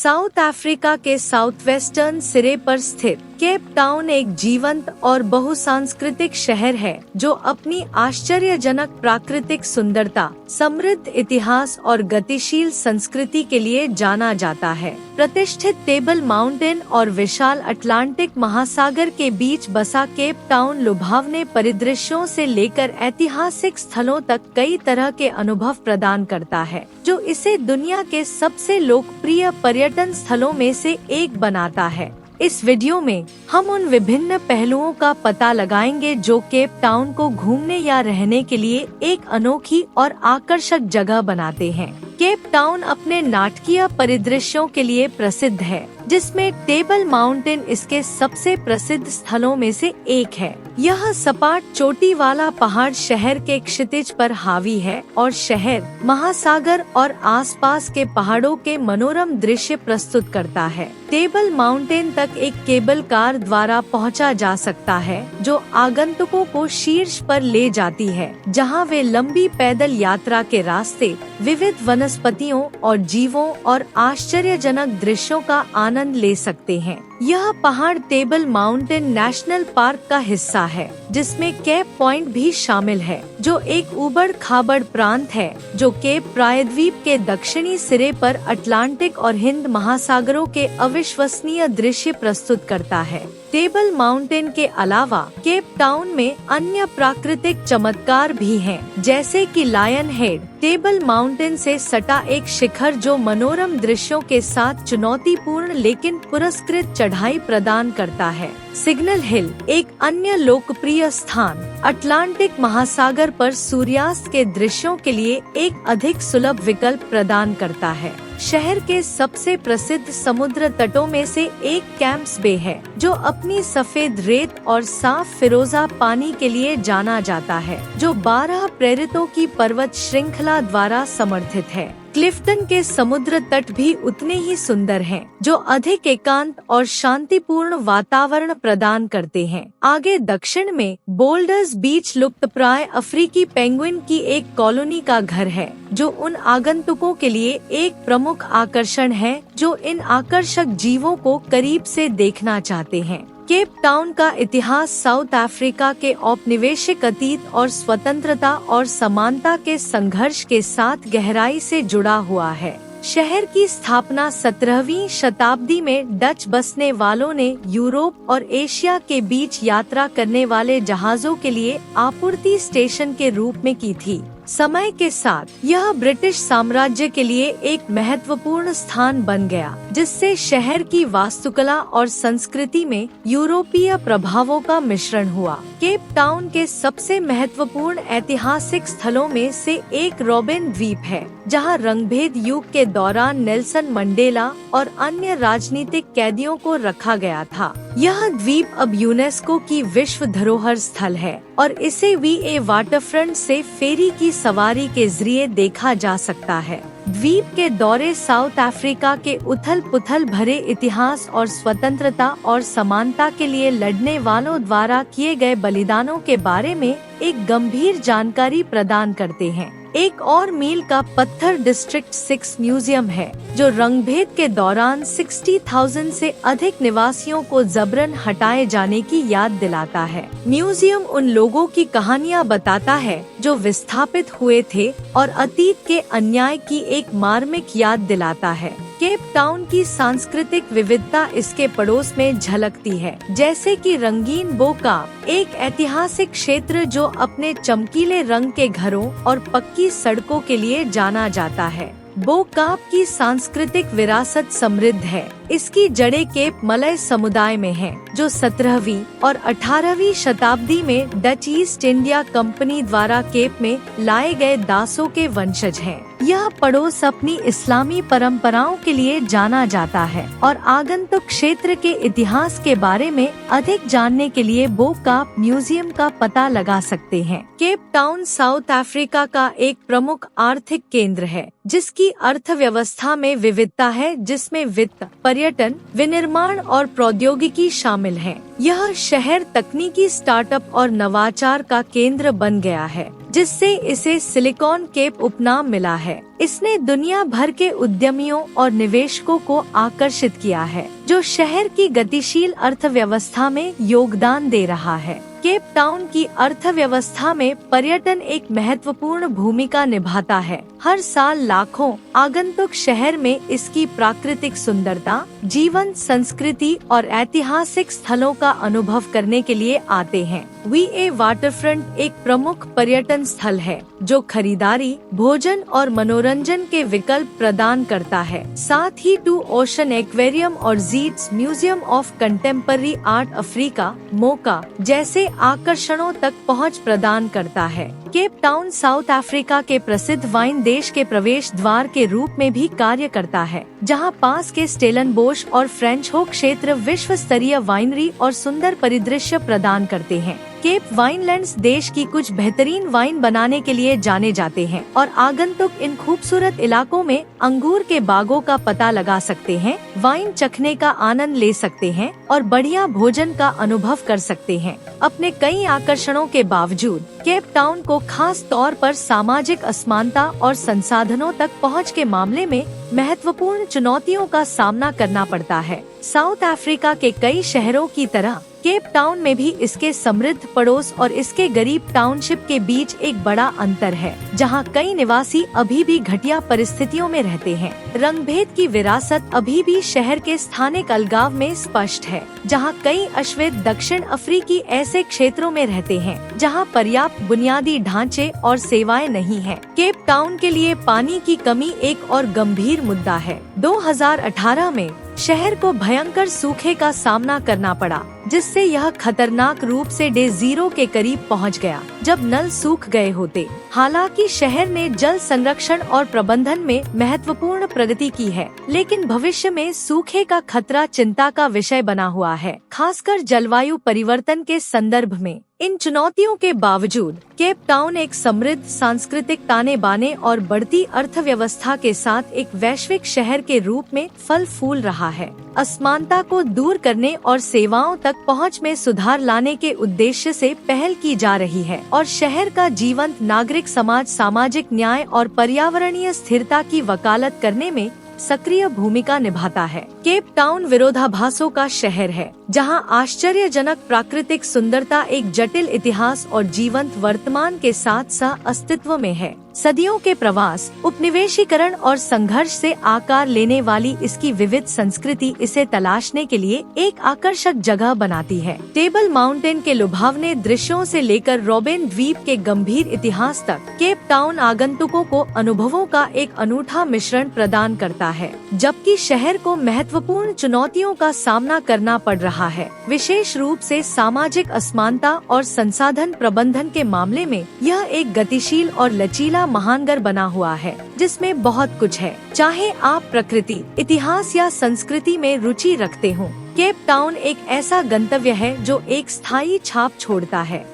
South Africa के south western सिरे पर स्थित केप टाउन एक जीवंत और बहुसांस्कृतिक शहर है जो अपनी आश्चर्यजनक प्राकृतिक सुंदरता, समृद्ध इतिहास और गतिशील संस्कृति के लिए जाना जाता है। प्रतिष्ठित टेबल माउंटेन और विशाल अटलांटिक महासागर के बीच बसा केप टाउन लुभावने परिदृश्यों से लेकर ऐतिहासिक स्थलों तक कई तरह के अनुभव प्रदान करता है, जो इसे दुनिया के सबसे लोकप्रिय पर्यटन स्थलों में से एक बनाता है। इस वीडियो में हम उन विभिन्न पहलुओं का पता लगाएंगे जो केप टाउन को घूमने या रहने के लिए एक अनोखी और आकर्षक जगह बनाते हैं। केप टाउन अपने नाटकीय परिदृश्यों के लिए प्रसिद्ध है, जिसमें टेबल माउंटेन इसके सबसे प्रसिद्ध स्थलों में से एक है। यह सपाट चोटी वाला पहाड़ शहर के क्षितिज पर हावी है और शहर, महासागर और आसपास के पहाड़ों के मनोरम दृश्य प्रस्तुत करता है। टेबल माउंटेन तक एक केबल कार द्वारा पहुंचा जा सकता है, जो आगंतुकों को शीर्ष पर ले जाती है, जहां वे लंबी पैदल यात्रा के रास्ते, विविध वनस्पतियों और जीवों और आश्चर्यजनक दृश्यों का आनंद ले सकते हैं। यह पहाड़ टेबल माउंटेन नेशनल पार्क का हिस्सा है, जिसमें केप पॉइंट भी शामिल है, जो एक उबड़-खाबड़ प्रांत है जो केप प्रायद्वीप के दक्षिणी सिरे पर अटलांटिक और हिंद महासागरों के अविश्वसनीय दृश्य प्रस्तुत करता है। टेबल माउंटेन के अलावा केप टाउन में अन्य प्राकृतिक चमत्कार भी हैं, जैसे कि लायन हेड, टेबल माउंटेन से सटा एक शिखर जो मनोरम दृश्यों के साथ चुनौतीपूर्ण लेकिन पुरस्कृत चढ़ाई प्रदान करता है। सिग्नल हिल, एक अन्य लोकप्रिय स्थान, अटलांटिक महासागर पर सूर्यास्त के दृश्यों के लिए एक अधिक सुलभ विकल्प प्रदान करता है। शहर के सबसे प्रसिद्ध समुद्र तटों में से एक कैंप्स बे है, जो अपनी सफेद रेत और साफ फिरोजा पानी के लिए जाना जाता है, जो 12 प्रेरितों की पर्वत श्रृंखला द्वारा समर्थित है। क्लिफ्टन के समुद्र तट भी उतने ही सुंदर हैं, जो अधिक एकांत और शांतिपूर्ण वातावरण प्रदान करते हैं। आगे दक्षिण में बोल्डर्स बीच लुप्तप्राय अफ्रीकी पेंगुइन की एक कॉलोनी का घर है, जो उन आगंतुकों के लिए एक प्रमुख आकर्षण है जो इन आकर्षक जीवों को करीब से देखना चाहते हैं। केप टाउन का इतिहास साउथ अफ्रीका के औपनिवेशिक अतीत और स्वतंत्रता और समानता के संघर्ष के साथ गहराई से जुड़ा हुआ है। शहर की स्थापना 17वीं शताब्दी में डच बसने वालों ने यूरोप और एशिया के बीच यात्रा करने वाले जहाजों के लिए आपूर्ति स्टेशन के रूप में की थी। समय के साथ यह ब्रिटिश साम्राज्य के लिए एक महत्वपूर्ण स्थान बन गया, जिससे शहर की वास्तुकला और संस्कृति में यूरोपीय प्रभावों का मिश्रण हुआ। केप टाउन के सबसे महत्वपूर्ण ऐतिहासिक स्थलों में से एक रॉबिन द्वीप है, जहां रंगभेद युग के दौरान नेल्सन मंडेला और अन्य राजनीतिक कैदियों को रखा गया था। यह द्वीप अब यूनेस्को की विश्व धरोहर स्थल है और इसे वीए वाटरफ्रंट से फेरी की सवारी के जरिए देखा जा सकता है। द्वीप के दौरे साउथ अफ्रीका के उथल-पुथल भरे इतिहास और स्वतंत्रता और समानता के लिए लड़ने वालों द्वारा किए गए बलिदानों के बारे में एक गंभीर जानकारी प्रदान करते हैं। एक और मील का पत्थर डिस्ट्रिक्ट 6 म्यूजियम है, जो रंगभेद के दौरान 60,000 से अधिक निवासियों को जबरन हटाए जाने की याद दिलाता है। म्यूजियम उन लोगों की कहानियां बताता है जो विस्थापित हुए थे और अतीत के अन्याय की एक मार्मिक याद दिलाता है। केप टाउन की सांस्कृतिक विविधता इसके पड़ोस में झलकती है, जैसे कि रंगीन बोका, एक ऐतिहासिक क्षेत्र जो अपने चमकीले रंग के घरों और पक्की सड़कों के लिए जाना जाता है। बोकाप की सांस्कृतिक विरासत समृद्ध है। इसकी जड़ें केप मलय समुदाय में हैं, जो 17वीं और 18वीं शताब्दी में डच ईस्ट इंडिया कंपनी द्वारा केप में लाए गए दासों के वंशज हैं। यह पड़ोस अपनी इस्लामी परंपराओं के लिए जाना जाता है और आगंतुक क्षेत्र के इतिहास के बारे में अधिक जानने के लिए बोकाप म्यूजियम का पता लगा सकते हैं। केप टाउन साउथ अफ्रीका का एक प्रमुख आर्थिक केंद्र है, जिसकी अर्थव्यवस्था में विविधता है, जिसमें वित्त, पर्यटन, विनिर्माण और प्रौद्योगिकी शामिल है। यह शहर तकनीकी स्टार्टअप और नवाचार का केंद्र बन गया है, जिससे इसे सिलिकॉन केप उपनाम मिला है। इसने दुनिया भर के उद्यमियों और निवेशकों को आकर्षित किया है, जो शहर की गतिशील अर्थव्यवस्था में योगदान दे रहा है। केप टाउन की अर्थव्यवस्था में पर्यटन एक महत्वपूर्ण भूमिका निभाता है। हर साल लाखों आगंतुक शहर में इसकी प्राकृतिक सुंदरता, जीवंत संस्कृति और ऐतिहासिक स्थलों का अनुभव करने के लिए आते हैं। वीए वाटरफ्रंट एक प्रमुख पर्यटन स्थल है, जो खरीदारी, भोजन और मनोरंजन के विकल्प प्रदान करता है। साथ ही टू ओशन एक्वेरियम और Zeitz museum of contemporary art Africa, MOCAA जैसे आकर्षणों तक पहुंच प्रदान करता है। केप टाउन साउथ अफ्रीका के प्रसिद्ध वाइन देश के प्रवेश द्वार के रूप में भी कार्य करता है, जहां पास के स्टेलनबोश और फ्रेंच होक क्षेत्र विश्व स्तरीय वाइनरी और सुंदर परिदृश्य प्रदान करते हैं। केप वाइनलैंड्स देश की कुछ बेहतरीन वाइन बनाने के लिए जाने जाते हैं और आगंतुक इन खूबसूरत इलाकों में अंगूर के बागों का पता लगा सकते हैं, वाइन चखने का आनंद ले सकते हैं और बढ़िया भोजन का अनुभव कर सकते हैं। अपने कई आकर्षणों के बावजूद केप टाउन को खास तौर पर सामाजिक असमानता और संसाधनों तक पहुंच के मामले में महत्वपूर्ण चुनौतियों का सामना करना पड़ता है। साउथ अफ्रीका के कई शहरों की तरह केप टाउन में भी इसके समृद्ध पड़ोस और इसके गरीब टाउनशिप के बीच एक बड़ा अंतर है, जहां कई निवासी अभी भी घटिया परिस्थितियों में रहते हैं। रंगभेद की विरासत अभी भी शहर के स्थानिक अलगाव में स्पष्ट है, जहां कई अश्वेत दक्षिण अफ्रीकी ऐसे क्षेत्रों में रहते हैं जहां पर्याप्त बुनियादी ढांचे और सेवाएं नहीं हैं। केप टाउन के लिए पानी की कमी एक और गंभीर मुद्दा है। 2018 में शहर को भयंकर सूखे का सामना करना पड़ा, जिससे यह खतरनाक रूप से डे जीरो के करीब पहुंच गया, जब नल सूख गए होते। हालांकि शहर ने जल संरक्षण और प्रबंधन में महत्वपूर्ण प्रगति की है, लेकिन भविष्य में सूखे का खतरा चिंता का विषय बना हुआ है, खासकर जलवायु परिवर्तन के संदर्भ में। इन चुनौतियों के बावजूद केप टाउन एक समृद्ध सांस्कृतिक ताने बाने और बढ़ती अर्थव्यवस्था के साथ एक वैश्विक शहर के रूप में फल फूल रहा है। असमानता को दूर करने और सेवाओं तक पहुंच में सुधार लाने के उद्देश्य से पहल की जा रही है और शहर का जीवंत नागरिक समाज सामाजिक न्याय और पर्यावरणीय स्थिरता की वकालत करने में सक्रिय भूमिका निभाता है। केप टाउन विरोधाभासों का शहर है, जहां आश्चर्यजनक प्राकृतिक सुंदरता एक जटिल इतिहास और जीवंत वर्तमान के साथ सह अस्तित्व में है। सदियों के प्रवास, उपनिवेशीकरण और संघर्ष से आकार लेने वाली इसकी विविध संस्कृति इसे तलाशने के लिए एक आकर्षक जगह बनाती है। टेबल माउंटेन के लुभावने दृश्यों से लेकर रॉबिन द्वीप के गंभीर इतिहास तक, केप टाउन आगंतुकों को अनुभवों का एक अनूठा मिश्रण प्रदान करता है। जबकि शहर को महत्वपूर्ण चुनौतियों का सामना करना पड़ रहा है, विशेष रूप से सामाजिक असमानता और संसाधन प्रबंधन के मामले में, यह एक गतिशील और लचीला महानगर बना हुआ है, जिसमें बहुत कुछ है। चाहे आप प्रकृति, इतिहास या संस्कृति में रुचि रखते हो, केप टाउन एक ऐसा गंतव्य है जो एक स्थायी छाप छोड़ता है।